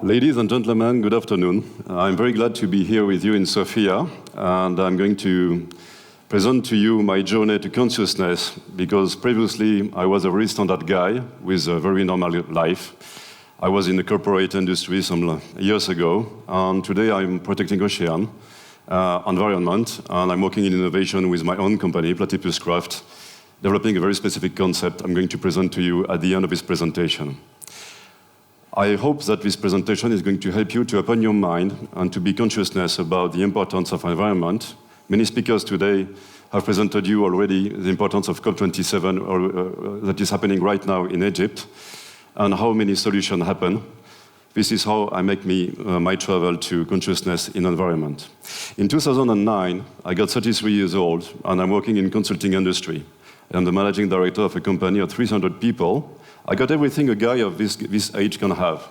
Ladies and gentlemen, good afternoon. I'm very glad to be here with you in Sofia, and I'm going to present to you my journey to consciousness, because previously I was a very standard guy with a very normal life. I was in the corporate industry some years ago, and today I'm protecting ocean environment, and I'm working in innovation with my own company, Platypus Craft, developing a very specific concept I'm going to present to you at the end of this presentation. I hope that this presentation is going to help you to open your mind and to be consciousness about the importance of environment. Many speakers today have presented you already the importance of COP27 that is happening right now in Egypt, and how many solutions happen. This is how I make my travel to consciousness in environment. In 2009, I got 33 years old, and I'm working in consulting industry. I'm the managing director of a company of 300 people. I got everything a guy of this age can have.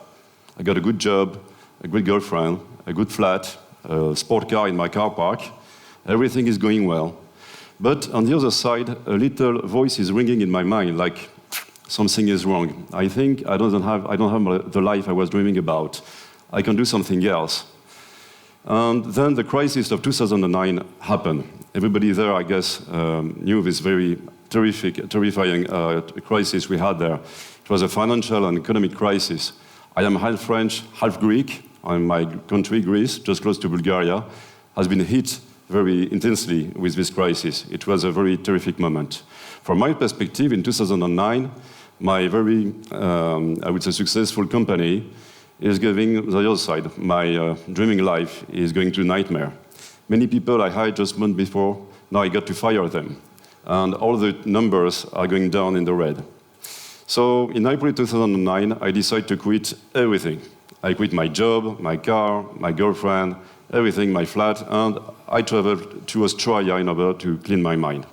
I got a good job, a good girlfriend, a good flat, a sport car in my car park. Everything is going well. But on the other side, a little voice is ringing in my mind, like something is wrong. I think I don't have the life I was dreaming about. I can do something else. And then the crisis of 2009 happened. Everybody there, I guess, knew this very terrifying crisis we had there. It was a financial and economic crisis. I am half French, half Greek, and my country, Greece, just close to Bulgaria, has been hit very intensely with this crisis. It was a very terrific moment. From my perspective, in 2009, my very, I would say, successful company is giving the other side. My dreaming life is going to nightmare. Many people I hired just months before, now I got to fire them. And all the numbers are going down in the red. So in April 2009, I decided to quit everything. I quit my job, my car, my girlfriend, everything, my flat, and I traveled to Australia in order to clean my mind.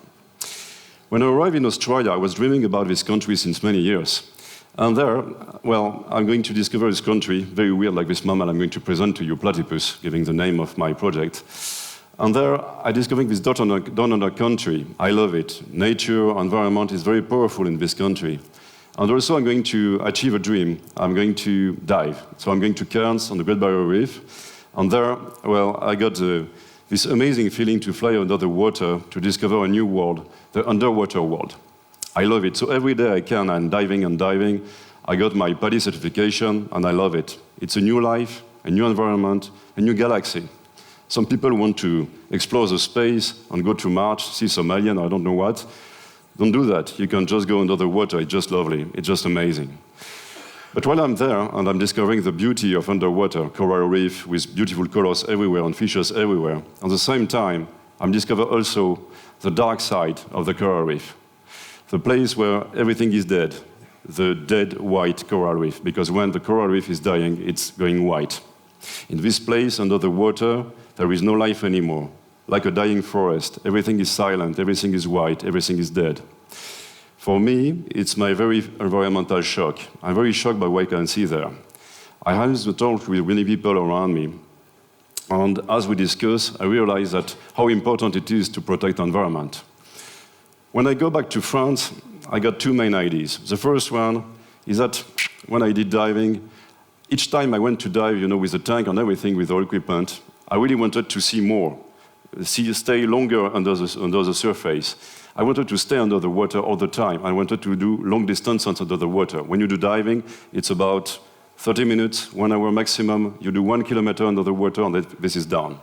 When I arrived in Australia, I was dreaming about this country since many years. And there, well, I'm going to discover this country, very weird like this moment I'm going to present to you, Platypus, giving the name of my project. And there, I discovered this down under country. I love it. Nature, environment is very powerful in this country. And also, I'm going to achieve a dream. I'm going to dive. So I'm going to Cairns on the Great Barrier Reef. And there, well, I got this amazing feeling to fly under the water to discover a new world, the underwater world. I love it. So every day I can, I'm diving and diving. I got my PADI certification, and I love it. It's a new life, a new environment, a new galaxy. Some people want to explore the space and go to Mars, see some alien, I don't know what. Don't do that. You can just go under the water. It's just lovely. It's just amazing. But while I'm there and I'm discovering the beauty of underwater, coral reef with beautiful colors everywhere and fishes everywhere, at the same time, I'm discovering also the dark side of the coral reef. The place where everything is dead, the dead white coral reef, because when the coral reef is dying, it's going white. In this place, under the water, there is no life anymore. Like a dying forest, everything is silent, everything is white, everything is dead. For me, it's my very environmental shock. I'm very shocked by what I can see there. I had to talk with many people around me. And as we discuss, I realize that how important it is to protect the environment. When I go back to France, I got two main ideas. The first one is that when I did diving, each time I went to dive, with the tank and everything, with all equipment, I really wanted to see more, stay longer under the surface. I wanted to stay under the water all the time. I wanted to do long distances under the water. When you do diving, it's about 30 minutes, 1 hour maximum. You do 1 kilometer under the water, and this is done.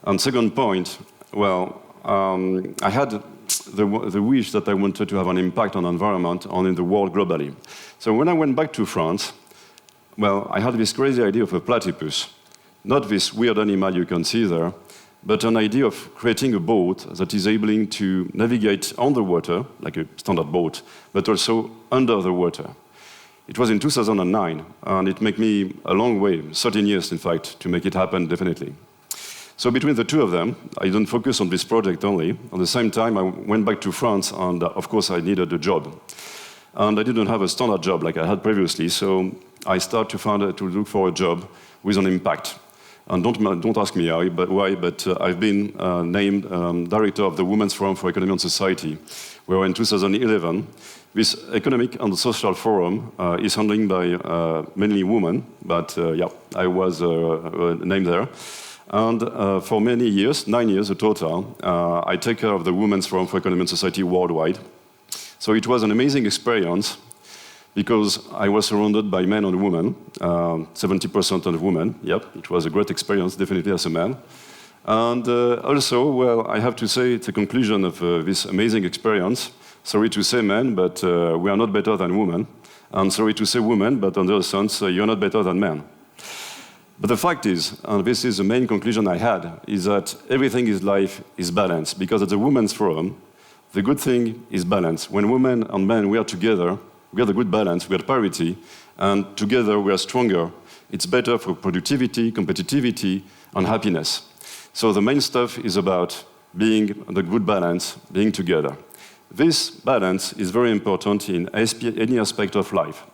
And second point, well, I had the wish that I wanted to have an impact on the environment and in the world globally. So when I went back to France, well, I had this crazy idea of a platypus. Not this weird animal you can see there, but an idea of creating a boat that is able to navigate on the water, like a standard boat, but also under the water. It was in 2009, and it took me a long way, 13 years, in fact, to make it happen, definitely. So between the two of them, I didn't focus on this project only. At the same time, I went back to France, and of course, I needed a job. And I didn't have a standard job like I had previously, so I started to look for a job with an impact. And don't ask me why, but I've been named director of the Women's Forum for Economy and Society, where in 2011, this Economic and Social Forum is handled by mainly women, but yeah, I was named there. And for many years, 9 years in total, I take care of the Women's Forum for Economy and Society worldwide. So it was an amazing experience because I was surrounded by men and women, 70% of women. Yep, it was a great experience, definitely as a man. And also, well, I have to say, it's a conclusion of this amazing experience. Sorry to say men, but we are not better than women. And sorry to say women, but on the other sense, you're not better than men. But the fact is, and this is the main conclusion I had, is that everything in life is balanced. Because at the Women's Forum, the good thing is balance. When women and men, we are together, we have a good balance, we have parity, and together we are stronger. It's better for productivity, competitivity, and happiness. So the main stuff is about being the good balance, being together. This balance is very important in any aspect of life.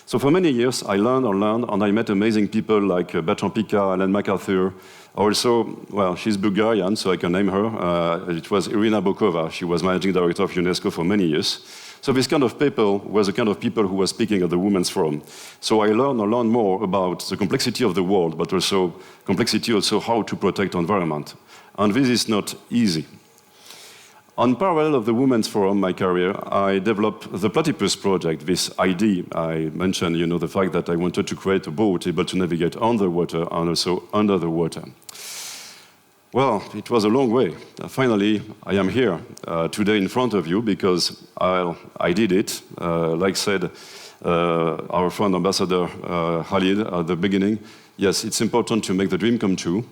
So for many years, I learned, and I met amazing people like Bertrand Piccard, Ellen MacArthur. Also, well, she's Bulgarian, so I can name her. It was Irina Bokova. She was managing director of UNESCO for many years. So this kind of people was the kind of people who were speaking at the Women's Forum. So I learned more about the complexity of the world, but also complexity also how to protect the environment. And this is not easy. On parallel of the Women's Forum, my career, I developed the Platypus project, this idea. I mentioned, the fact that I wanted to create a boat able to navigate on the water and also under the water. Well, it was a long way. Finally, I am here today in front of you because I did it. Like said our friend Ambassador Khalid at the beginning, yes, it's important to make the dream come true.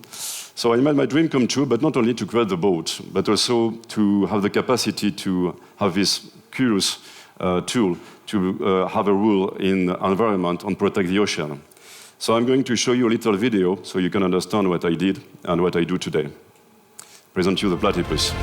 So I made my dream come true, but not only to create the boat, but also to have the capacity to have this curious tool to have a rule in the environment and protect the ocean. So I'm going to show you a little video so you can understand what I did and what I do today. Present you the platypus.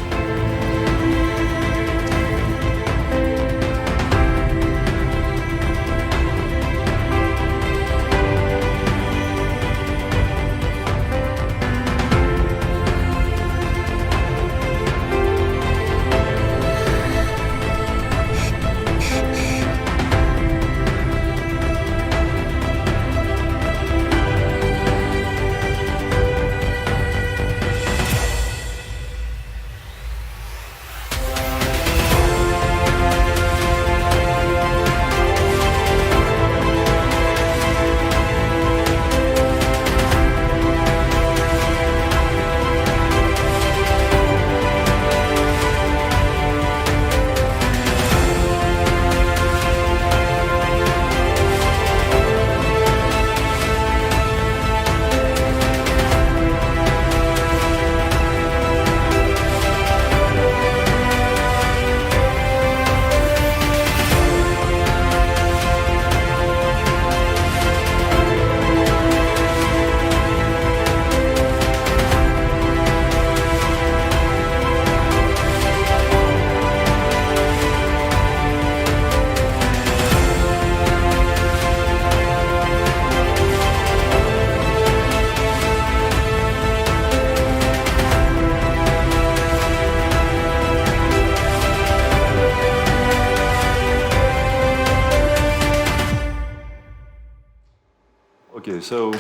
Okay, so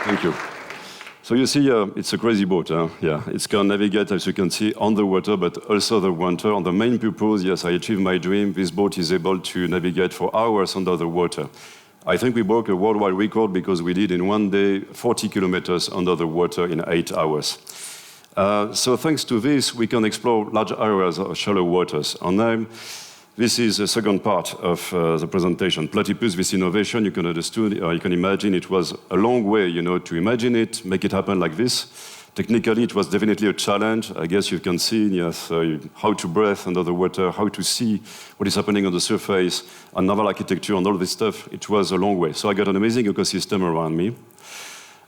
thank you. So you see, it's a crazy boat. Yeah, it can navigate, as you can see, on the water, but also the water. And the main purpose, yes, I achieved my dream. This boat is able to navigate for hours under the water. I think we broke a worldwide record because we did in one day 40 kilometers under the water in 8 hours. So thanks to this, we can explore large areas of shallow waters. And this is the second part of the presentation. Platypus, this innovation, you can understand, you can imagine it was a long way, to imagine it, make it happen like this. Technically, it was definitely a challenge. I guess you can see, yes, how to breathe under the water, how to see what is happening on the surface, and naval architecture and all this stuff. It was a long way. So I got an amazing ecosystem around me.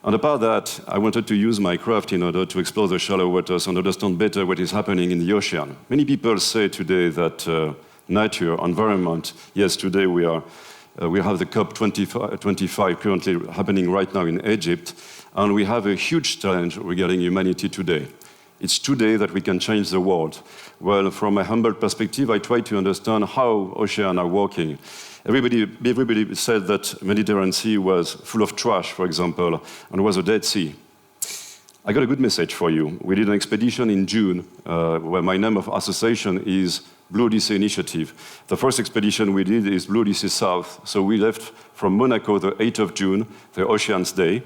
And apart that, I wanted to use my craft in order to explore the shallow waters and understand better what is happening in the ocean. Many people say today that nature, environment, yes, today we are We have the COP25 currently happening right now in Egypt, and we have a huge challenge regarding humanity today. It's today that we can change the world. Well, from a humble perspective, I try to understand how oceans are working. Everybody said that Mediterranean Sea was full of trash, for example, and was a Dead Sea. I got a good message for you. We did an expedition in June, where my name of association is Blue Odyssey Initiative. The first expedition we did is Blue Odyssey South. So we left from Monaco the 8th of June, the Oceans Day,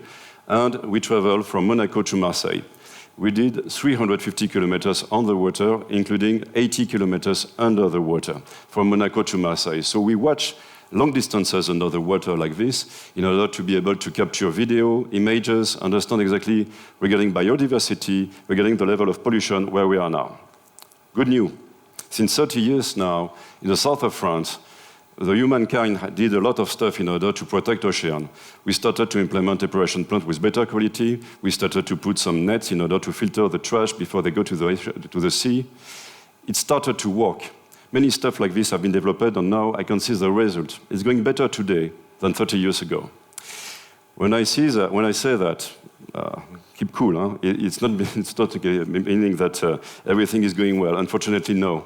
and we traveled from Monaco to Marseille. We did 350 kilometers on the water, including 80 kilometers under the water, from Monaco to Marseille. So we watch long distances under the water like this in order to be able to capture video, images, understand exactly regarding biodiversity, regarding the level of pollution where we are now. Good news. Since 30 years now, in the south of France, the humankind did a lot of stuff in order to protect ocean. We started to implement epuration plant with better quality. We started to put some nets in order to filter the trash before they go to the sea. It started to work. Many stuff like this have been developed, and now I can see the result. It's going better today than 30 years ago. When I say that, keep cool. Huh? It's not meaning that everything is going well. Unfortunately, no.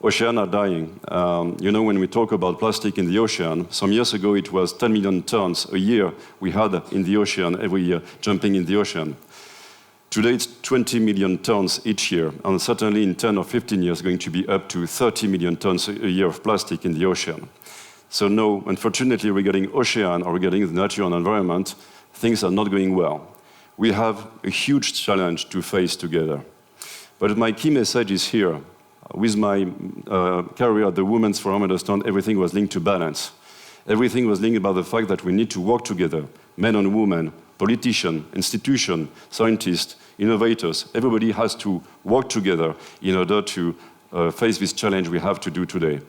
Oceans are dying. When we talk about plastic in the ocean, some years ago it was 10 million tons a year we had in the ocean every year, jumping in the ocean. Today it's 20 million tons each year, and certainly in 10 or 15 years going to be up to 30 million tons a year of plastic in the ocean. So no, unfortunately regarding ocean or regarding the natural and environment, things are not going well. We have a huge challenge to face together. But my key message is here. With my career at the Women's Forum, I understand everything was linked to balance. Everything was linked about the fact that we need to work together, men and women, politicians, institutions, scientists, innovators. Everybody has to work together in order to face this challenge we have to do today.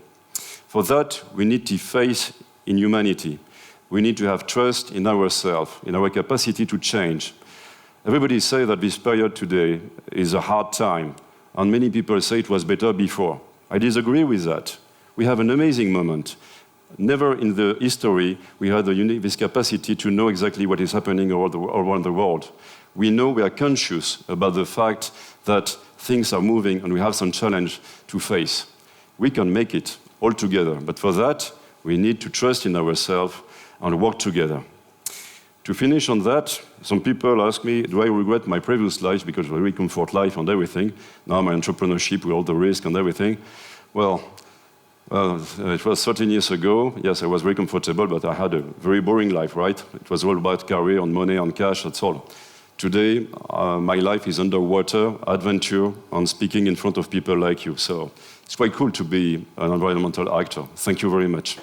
For that, we need to face in humanity. We need to have trust in ourselves, in our capacity to change. Everybody says that this period today is a hard time. And many people say it was better before. I disagree with that. We have an amazing moment. Never in the history we had this capacity to know exactly what is happening around the world. We know, we are conscious about the fact that things are moving and we have some challenge to face. We can make it all together, but for that, we need to trust in ourselves and work together. To finish on that, some people ask me, do I regret my previous life because of very comfort life and everything? Now my entrepreneurship with all the risk and everything. Well, it was 13 years ago. Yes, I was very comfortable, but I had a very boring life, right? It was all about career and money and cash, that's all. Today, my life is underwater, adventure, and speaking in front of people like you. So it's quite cool to be an environmental actor. Thank you very much.